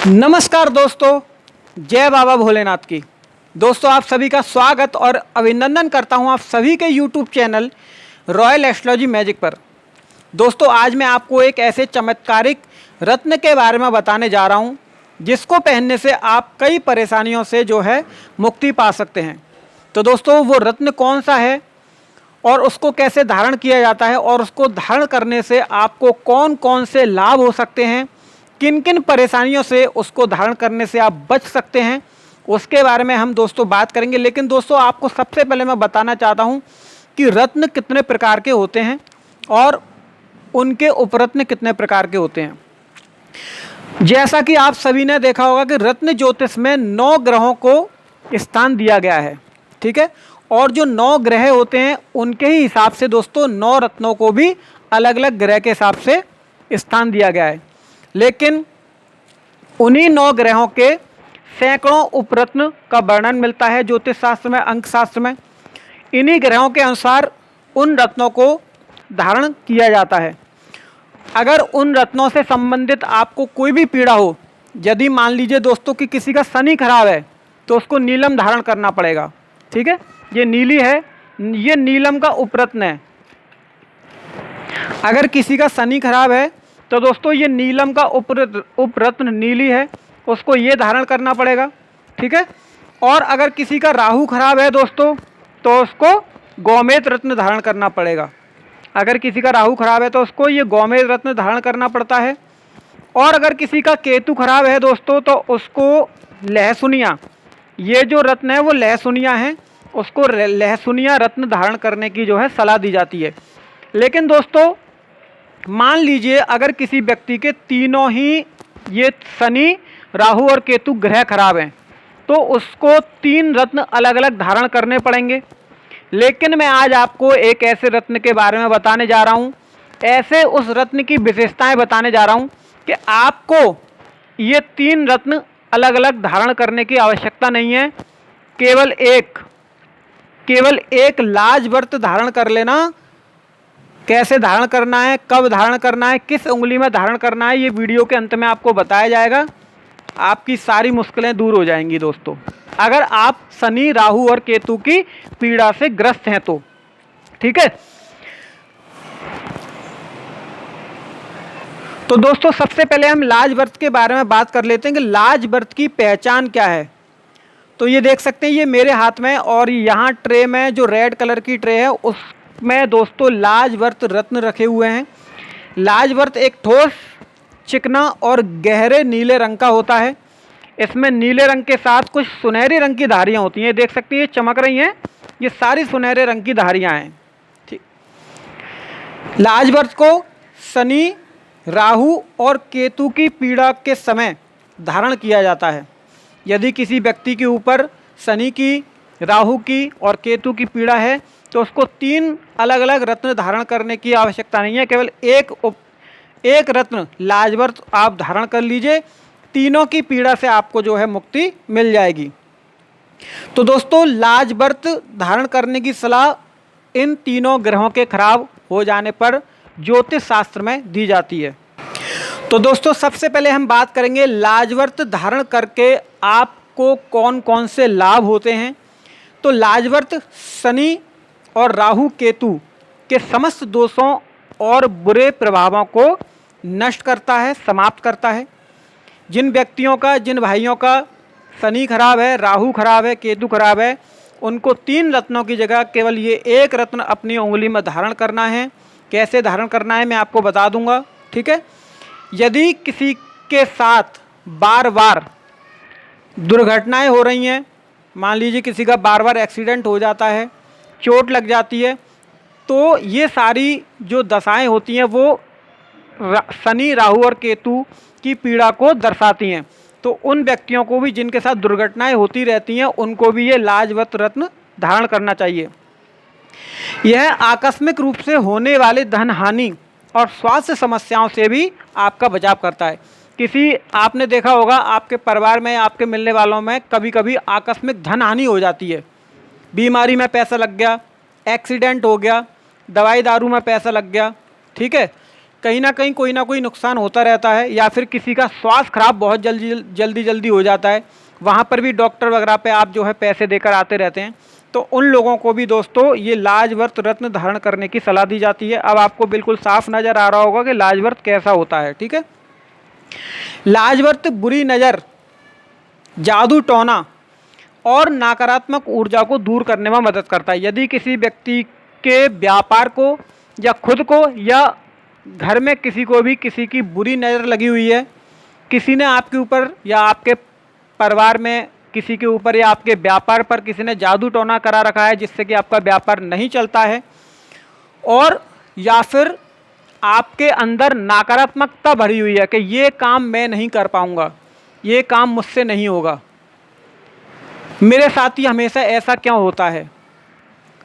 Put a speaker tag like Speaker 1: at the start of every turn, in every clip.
Speaker 1: नमस्कार दोस्तों, जय बाबा भोलेनाथ की। दोस्तों, आप सभी का स्वागत और अभिनंदन करता हूं आप सभी के YouTube channel royal astrology magic पर। दोस्तों, आज मैं आपको एक ऐसे चमत्कारिक रत्न के बारे में बताने जा रहा हूं जिसको पहनने से आप कई परेशानियों से जो है मुक्ति पा सकते हैं। तो दोस्तों, वो रत्न कौन सा है और उसको कैसे धारण किया जाता है और उसको धारण करने से आपको कौन कौन से लाभ हो सकते हैं, किन किन परेशानियों से उसको धारण करने से आप बच सकते हैं, उसके बारे में हम दोस्तों बात करेंगे। लेकिन दोस्तों, आपको सबसे पहले मैं बताना चाहता हूं कि रत्न कितने प्रकार के होते हैं और उनके उपरत्न कितने प्रकार के होते हैं। जैसा कि आप सभी ने देखा होगा कि रत्न ज्योतिष में 9 ग्रहों को स्थान दिया गया है, ठीक है। और जो 9 ग्रह होते हैं उनके ही हिसाब से दोस्तों 9 रत्नों को भी अलग अलग ग्रह के हिसाब से स्थान दिया गया है। लेकिन उन्हीं 9 ग्रहों के सैकड़ों उपरत्न का वर्णन मिलता है ज्योतिष शास्त्र में, अंक शास्त्र में। इन्हीं ग्रहों के अनुसार उन रत्नों को धारण किया जाता है। अगर उन रत्नों से संबंधित आपको कोई भी पीड़ा हो, यदि मान लीजिए दोस्तों कि किसी का शनि खराब है तो उसको नीलम धारण करना पड़ेगा, ठीक है। ये नीली है, ये नीलम का उपरत्न है। अगर किसी का शनि खराब है तो दोस्तों ये नीलम का उपरत्न नीली है, उसको ये धारण करना पड़ेगा, ठीक है। और अगर किसी का राहु खराब है दोस्तों तो उसको गोमेद रत्न धारण करना पड़ेगा। अगर किसी का राहु खराब है तो उसको ये गोमेद रत्न धारण करना पड़ता है। और अगर किसी का केतु खराब है दोस्तों तो उसको लहसुनिया, ये जो रत्न है वो लहसुनिया है, उसको लहसुनिया रत्न धारण करने की जो है सलाह दी जाती है। लेकिन दोस्तों, मान लीजिए अगर किसी व्यक्ति के तीनों ही ये शनि, राहु और केतु ग्रह खराब हैं तो उसको 3 रत्न अलग अलग धारण करने पड़ेंगे। लेकिन मैं आज आपको एक ऐसे रत्न के बारे में बताने जा रहा हूँ, ऐसे उस रत्न की विशेषताएं बताने जा रहा हूँ कि आपको ये 3 रत्न अलग अलग धारण करने की आवश्यकता नहीं है। केवल एक लाजवर्त धारण कर लेना। कैसे धारण करना है, कब धारण करना है, किस उंगली में धारण करना है, ये वीडियो के अंत में आपको बताया जाएगा। आपकी सारी मुश्किलें दूर हो जाएंगी दोस्तों, अगर आप शनि, राहु और केतु की पीड़ा से ग्रस्त हैं तो, ठीक है। तो दोस्तों, सबसे पहले हम लाजवर्त के बारे में बात कर लेते हैं कि लाजवर्त की पहचान क्या है। तो ये देख सकते हैं, ये मेरे हाथ में और यहाँ ट्रे में जो रेड कलर की ट्रे है उसमें दोस्तों लाजवर्त रत्न रखे हुए हैं। लाजवर्त एक ठोस, चिकना और गहरे नीले रंग का होता है। इसमें नीले रंग के साथ कुछ सुनहरी रंग की धारियाँ होती हैं, देख सकते हैं ये चमक रही हैं, ये सारी सुनहरे रंग की धारियाँ हैं, ठीक। लाजवर्त को शनि, राहु और केतु की पीड़ा के समय धारण किया जाता है। यदि किसी व्यक्ति के ऊपर शनि की, राहु की और केतु की पीड़ा है तो उसको 3 अलग अलग रत्न धारण करने की आवश्यकता नहीं है। केवल एक रत्न लाजवर्त आप धारण कर लीजिए, तीनों की पीड़ा से आपको जो है मुक्ति मिल जाएगी। तो दोस्तों, लाजवर्त धारण करने की सलाह इन तीनों ग्रहों के खराब हो जाने पर ज्योतिष शास्त्र में दी जाती है। तो दोस्तों, सबसे पहले हम बात करेंगे लाजवर्त धारण करके आपको कौन कौन से लाभ होते हैं। तो लाजवर्त शनि और राहु केतु के समस्त दोषों और बुरे प्रभावों को नष्ट करता है, समाप्त करता है। जिन व्यक्तियों का, जिन भाइयों का शनि खराब है, राहु खराब है, केतु खराब है, उनको 3 रत्नों की जगह केवल ये एक रत्न अपनी उंगली में धारण करना है। कैसे धारण करना है मैं आपको बता दूंगा, ठीक है। यदि किसी के साथ बार बार दुर्घटनाएं हो रही हैं, मान लीजिए किसी का बार बार एक्सीडेंट हो जाता है, चोट लग जाती है, तो ये सारी जो दशाएं होती हैं वो शनि, राहु और केतु की पीड़ा को दर्शाती हैं। तो उन व्यक्तियों को भी जिनके साथ दुर्घटनाएं होती रहती हैं उनको भी ये लाजवर्त रत्न धारण करना चाहिए। यह आकस्मिक रूप से होने वाले धन हानि और स्वास्थ्य समस्याओं से भी आपका बचाव करता है। आपने देखा होगा आपके परिवार में, आपके मिलने वालों में कभी कभी आकस्मिक धन हानि हो जाती है। बीमारी में पैसा लग गया, एक्सीडेंट हो गया, दवाई दारू में पैसा लग गया, ठीक है। कहीं ना कोई नुकसान होता रहता है, या फिर किसी का स्वास्थ्य खराब बहुत जल्दी हो जाता है, वहाँ पर भी डॉक्टर वगैरह पे आप जो है पैसे देकर आते रहते हैं, तो उन लोगों को भी दोस्तों ये लाजवर्त रत्न धारण करने की सलाह दी जाती है। अब आपको बिल्कुल साफ नज़र आ रहा होगा कि लाजवर्त कैसा होता है। ठीक है, लाजवर्त बुरी नज़र, जादू टोना और नकारात्मक ऊर्जा को दूर करने में मदद करता है। यदि किसी व्यक्ति के व्यापार को या खुद को या घर में किसी को भी किसी की बुरी नज़र लगी हुई है, किसी ने आपके ऊपर या आपके परिवार में किसी के ऊपर या आपके व्यापार पर किसी ने जादू टोना करा रखा है जिससे कि आपका व्यापार नहीं चलता है, और या फिर आपके अंदर नकारात्मकता भरी हुई है कि ये काम मैं नहीं कर पाऊंगा, ये काम मुझसे नहीं होगा, मेरे साथ ही हमेशा ऐसा क्यों होता है,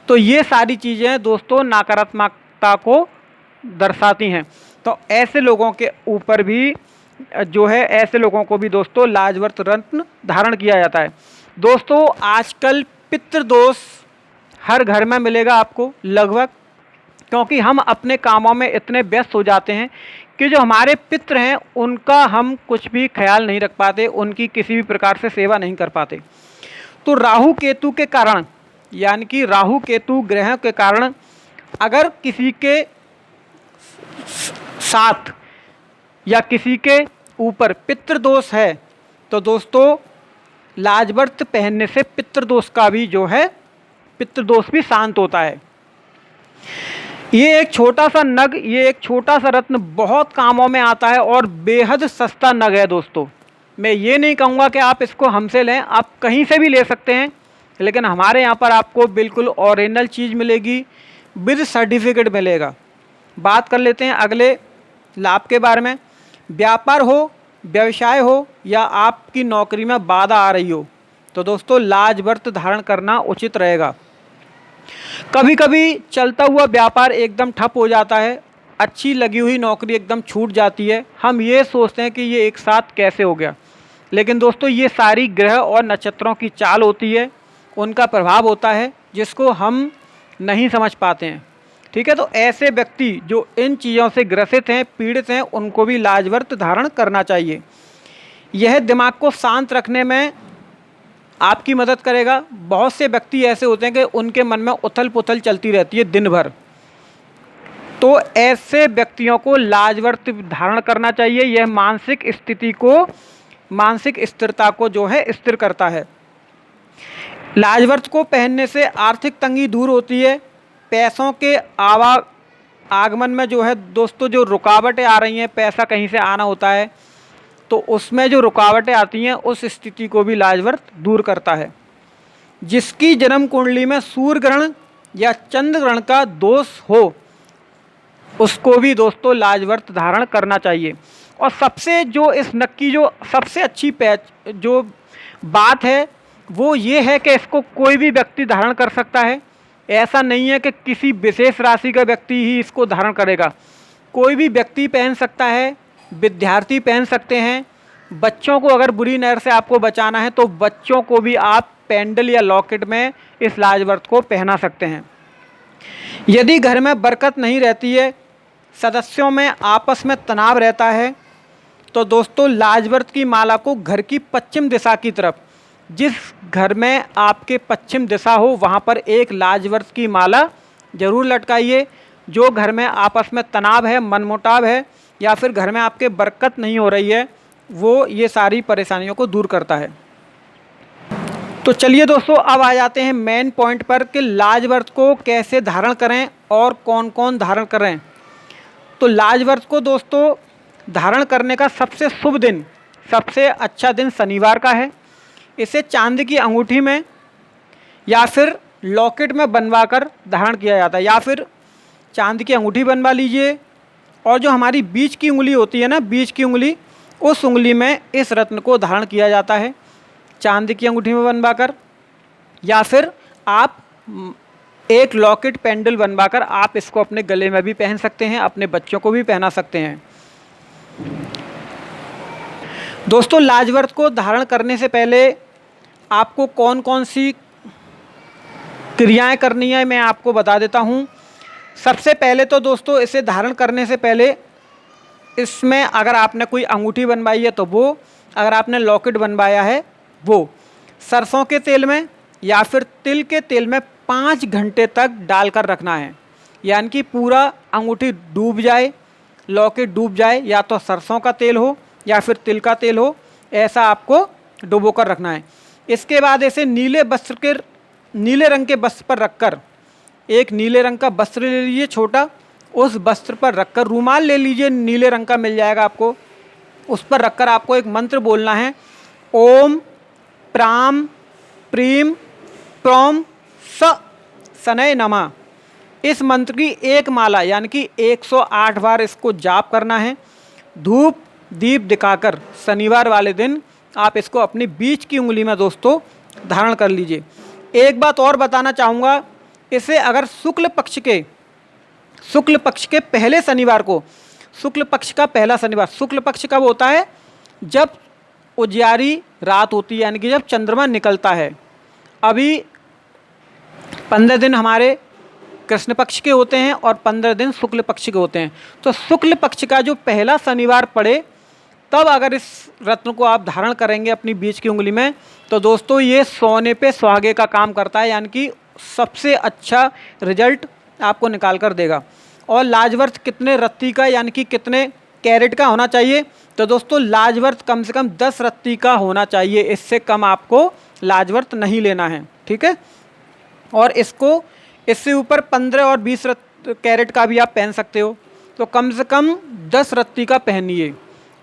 Speaker 1: तो ये सारी चीज़ें दोस्तों नकारात्मकता को दर्शाती हैं। तो ऐसे लोगों के ऊपर भी जो है, ऐसे लोगों को भी दोस्तों लाजवर्त रत्न धारण किया जाता है। दोस्तों आजकल पितृदोष हर घर में मिलेगा आपको लगभग, क्योंकि हम अपने कामों में इतने व्यस्त हो जाते हैं कि जो हमारे पितृ हैं उनका हम कुछ भी ख्याल नहीं रख पाते, उनकी किसी भी प्रकार से सेवा नहीं कर पाते। तो राहु केतु के कारण, यानी कि राहु केतु ग्रह के कारण अगर किसी के साथ या किसी के ऊपर पितृदोष है तो दोस्तों लाजवर्त पहनने से पितृदोष का भी जो है, पितृदोष भी शांत होता है। ये एक छोटा सा नग, ये एक छोटा सा रत्न बहुत कामों में आता है और बेहद सस्ता नग है दोस्तों। मैं ये नहीं कहूँगा कि आप इसको हमसे लें, आप कहीं से भी ले सकते हैं, लेकिन हमारे यहाँ पर आपको बिल्कुल ओरिजिनल चीज़ मिलेगी, विद सर्टिफिकेट मिलेगा। बात कर लेते हैं अगले लाभ के बारे में। व्यापार हो, व्यवसाय हो या आपकी नौकरी में बाधा आ रही हो तो दोस्तों लाजवर्त धारण करना उचित रहेगा। कभी कभी चलता हुआ व्यापार एकदम ठप हो जाता है, अच्छी लगी हुई नौकरी एकदम छूट जाती है, हम ये सोचते हैं कि ये एक साथ कैसे हो गया, लेकिन दोस्तों ये सारी ग्रह और नक्षत्रों की चाल होती है, उनका प्रभाव होता है जिसको हम नहीं समझ पाते हैं। ठीक है, तो ऐसे व्यक्ति जो इन चीज़ों से ग्रसित हैं, पीड़ित हैं, उनको भी लाजवर्त धारण करना चाहिए। यह दिमाग को शांत रखने में आपकी मदद करेगा। बहुत से व्यक्ति ऐसे होते हैं कि उनके मन में उथल पुथल चलती रहती है दिन भर, तो ऐसे व्यक्तियों को लाजवर्त धारण करना चाहिए। यह मानसिक स्थिति को, मानसिक स्थिरता को जो है स्थिर करता है। लाजवर्त को पहनने से आर्थिक तंगी दूर होती है। पैसों के आगमन में जो है दोस्तों जो रुकावटें आ रही हैं, पैसा कहीं से आना होता है तो उसमें जो रुकावटें आती हैं उस स्थिति को भी लाजवर्त दूर करता है। जिसकी जन्म कुंडली में सूर्य ग्रहण या चंद्र ग्रहण का दोष हो उसको भी दोस्तों लाजवर्त धारण करना चाहिए। और सबसे जो इस नग की जो सबसे अच्छी जो बात है वो ये है कि इसको कोई भी व्यक्ति धारण कर सकता है। ऐसा नहीं है कि किसी विशेष राशि का व्यक्ति ही इसको धारण करेगा, कोई भी व्यक्ति पहन सकता है, विद्यार्थी पहन सकते हैं। बच्चों को अगर बुरी नज़र से आपको बचाना है तो बच्चों को भी आप पेंडल या लॉकेट में इस लाजवर्त को पहना सकते हैं। यदि घर में बरकत नहीं रहती है, सदस्यों में आपस में तनाव रहता है, तो दोस्तों लाजवर्त की माला को घर की पश्चिम दिशा की तरफ, जिस घर में आपके पश्चिम दिशा हो वहाँ पर एक लाजवर्त की माला जरूर लटकाइए। जो घर में आपस में तनाव है, मनमुटाव है या फिर घर में आपके बरकत नहीं हो रही है, वो ये सारी परेशानियों को दूर करता है। तो चलिए दोस्तों अब आ जाते हैं मेन पॉइंट पर कि लाजवर्त को कैसे धारण करें और कौन कौन धारण करें। तो लाजवर्त को दोस्तों धारण करने का सबसे शुभ दिन, सबसे अच्छा दिन शनिवार का है। इसे चांदी की अंगूठी में या फिर लॉकेट में बनवाकर धारण किया जाता है, या फिर चांदी की अंगूठी बनवा लीजिए और जो हमारी बीच की उंगली होती है ना, बीच की उंगली, उस उंगली में इस रत्न को धारण किया जाता है चांदी की अंगूठी में बनवाकर, या फिर आप एक लॉकेट पेंडल बनवाकर आप इसको अपने गले में भी पहन सकते हैं, अपने बच्चों को भी पहना सकते हैं। दोस्तों लाजवर्त को धारण करने से पहले आपको कौन कौन सी क्रियाएं करनी है मैं आपको बता देता हूं। सबसे पहले तो दोस्तों इसे धारण करने से पहले इसमें अगर आपने कोई अंगूठी बनवाई है तो वो, अगर आपने लॉकेट बनवाया है वो। सरसों के तेल में या फिर तिल के तेल में 5 घंटे तक डालकर रखना है, यानी कि पूरा अंगूठी डूब जाए, लॉकेट डूब जाए, या तो सरसों का तेल हो या फिर तिल का तेल हो, ऐसा आपको डुबो कर रखना है। इसके बाद ऐसे नीले रंग के वस्त्र पर रखकर, एक नीले रंग का वस्त्र ले लीजिए छोटा, उस वस्त्र पर रखकर, रूमाल ले लीजिए नीले रंग का मिल जाएगा आपको, उस पर रखकर आपको एक मंत्र बोलना है, ओम प्राम प्रीम प्रौम शनैः नमः। इस मंत्र की एक माला यानी कि 108 बार इसको जाप करना है। धूप दीप दिखाकर शनिवार वाले दिन आप इसको अपनी बीच की उंगली में दोस्तों धारण कर लीजिए। एक बात और बताना चाहूँगा, इसे अगर शुक्ल पक्ष के पहले शनिवार को, शुक्ल पक्ष का पहला शनिवार, शुक्ल पक्ष कब होता है? जब उजियारी रात होती है, यानी कि जब चंद्रमा निकलता है। अभी 15 दिन हमारे कृष्ण पक्ष के होते हैं और 15 दिन शुक्ल पक्ष के होते हैं। तो शुक्ल पक्ष का जो पहला शनिवार पड़े, तब अगर इस रत्न को आप धारण करेंगे अपनी बीच की उंगली में, तो दोस्तों ये सोने पे सुहागे का काम करता है, यानी कि सबसे अच्छा रिजल्ट आपको निकाल कर देगा। और लाजवर्थ कितने रत्ती का, यानी कि कितने कैरेट का होना चाहिए? तो दोस्तों लाजवर्थ कम से कम 10 रत्ती का होना चाहिए, इससे कम आपको लाजवर्थ नहीं लेना है, ठीक है। और इसको इससे ऊपर 15 और 20 कैरेट का भी आप पहन सकते हो, तो कम से कम 10 रत्ती का पहनिए।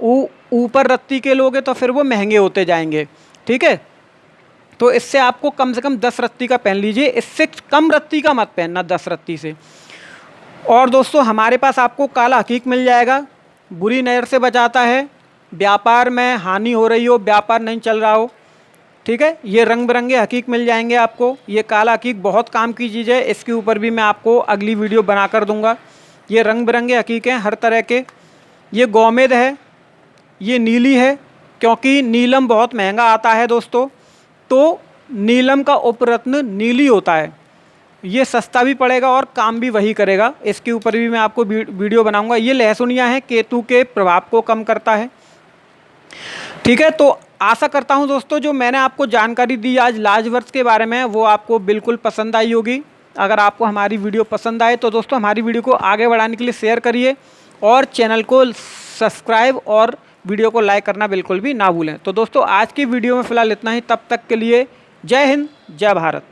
Speaker 1: ऊपर रत्ती के लोगे तो फिर वो महंगे होते जाएंगे, ठीक है। तो इससे आपको कम से कम 10 रत्ती का पहन लीजिए, इससे कम रत्ती का मत पहनना 10 रत्ती से। और दोस्तों हमारे पास आपको काला हकीक मिल जाएगा, बुरी नज़र से बचाता है, व्यापार में हानि हो रही हो, व्यापार नहीं चल रहा हो, ठीक है। ये रंग बिरंगे हकीक मिल जाएंगे आपको। ये काला हकीक बहुत काम की चीज़ है, इसके ऊपर भी मैं आपको अगली वीडियो बना कर दूंगा। ये रंग बिरंगे हकीक हैं हर तरह के। ये गौमेद है, ये नीली है, क्योंकि नीलम बहुत महंगा आता है दोस्तों, तो नीलम का उपरत्न नीली होता है। ये सस्ता भी पड़ेगा और काम भी वही करेगा, इसके ऊपर भी मैं आपको वीडियो बनाऊंगा। ये लहसुनिया है, केतु के प्रभाव को कम करता है, ठीक है। तो आशा करता हूं दोस्तों जो मैंने आपको जानकारी दी आज लाजवर्थ के बारे में, वो आपको बिल्कुल पसंद आई होगी। अगर आपको हमारी वीडियो पसंद आए तो दोस्तों हमारी वीडियो को आगे बढ़ाने के लिए शेयर करिए और चैनल को सब्सक्राइब और वीडियो को लाइक करना बिल्कुल भी ना भूलें। तो दोस्तों आज की वीडियो में फ़िलहाल इतना ही, तब तक के लिए जय हिंद जय भारत।